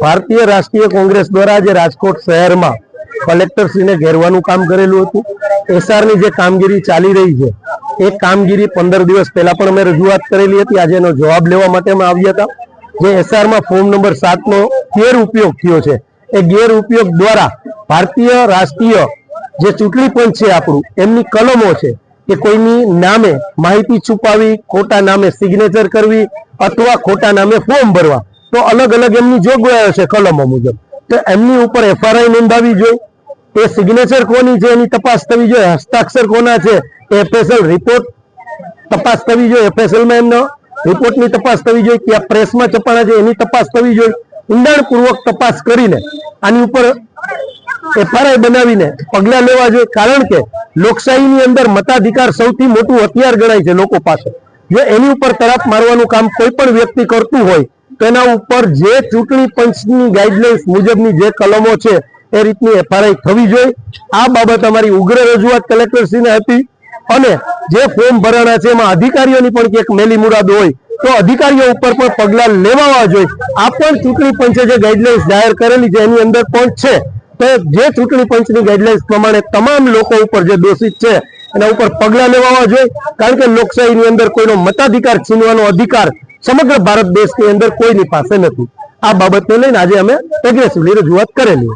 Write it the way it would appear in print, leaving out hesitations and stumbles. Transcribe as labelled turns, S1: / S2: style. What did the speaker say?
S1: ભારતીય રાષ્ટ્રીય કોંગ્રેસ દ્વારા આજે રાજકોટ શહેરમાં કલેક્ટરશ્રીને ઘેરવાનું કામ કરેલું હતું। એસઆરની જે કામગીરી ચાલી રહી છે એ કામગીરી 15 દિવસ પહેલા પણ અમે રજૂઆત કરેલી હતી। આજે એનો જવાબ લેવા માટે અમે આવ્યા હતા। જે એસઆરમાં ફોર્મ નંબર 7 નો ગેરઉપયોગ થયો છે એ ગેરઉપયોગ દ્વારા ભારતીય રાષ્ટ્રીય જે ચૂંટણી પંચ છે આપણું એમની કલમો છે કે કોઈની નામે માહિતી છુપાવી, ખોટા નામે સિગ્નેચર કરવી અથવા ખોટા નામે ફોર્મ ભરવા, તો અલગ અલગ એમની જોગવાઈઓ છે કલમો મુજબ। તો એમની ઉપર એફઆરઆઈ નોંધાવી જોઈએ। એ સિગ્નેચર કોની છે એની તપાસ થવી જોઈએ। હસ્તાક્ષર કોના છે એફએસએલ રિપોર્ટ તપાસ થવી જોઈએ। એફએસએલમાં એમનો રિપોર્ટની તપાસ થવી જોઈએ। ક્યાં પ્રેસમાં છપાણા છે એની તપાસ થવી જોઈએ। ઊંડાણપૂર્વક તપાસ કરીને આની ઉપર એફઆરઆઈ બનાવીને પગલાં લેવા જોઈએ। કારણ કે લોકશાહીની અંદર મતાધિકાર સૌથી મોટું હથિયાર ગણાય છે લોકો પાસે। જો એની ઉપર તરફ મારવાનું કામ કોઈ પણ વ્યક્તિ કરતું હોય તો એના ઉપર જે ચૂંટણી પંચની ગાઈડલાઇન્સ મુજબની જે કલમો છે એ રીતની એફઆરઆઈ થવી જોઈએ। આ બાબત અમારી ઉગ્ર રજૂઆત કલેક્ટરશ્રીને હતી। અને જે ફોર્મ ભરાણા છે એમાં અધિકારીઓની પણ ક્યાંક મેલી મુરાદ હોય તો અધિકારીઓ ઉપર પણ પગલાં લેવા જોઈએ। આ પણ ચૂંટણી પંચે જે ગાઈડલાઇન્સ જાહેર કરેલી છે એની અંદર પણ છે। તો જે ચૂંટણી પંચની ગાઈડલાઇન્સ પ્રમાણે તમામ લોકો ઉપર જે દોષિત છે એના ઉપર પગલાં લેવા જોઈએ। કારણ કે લોકશાહીની અંદર કોઈનો મતાધિકાર છીનવાનો અધિકાર સમગ્ર ભારત દેશની અંદર કોઈની પાસે નથી। આ બાબતને લઈને આજે અમે એગ્રેસિવલી રજૂઆત કરેલી।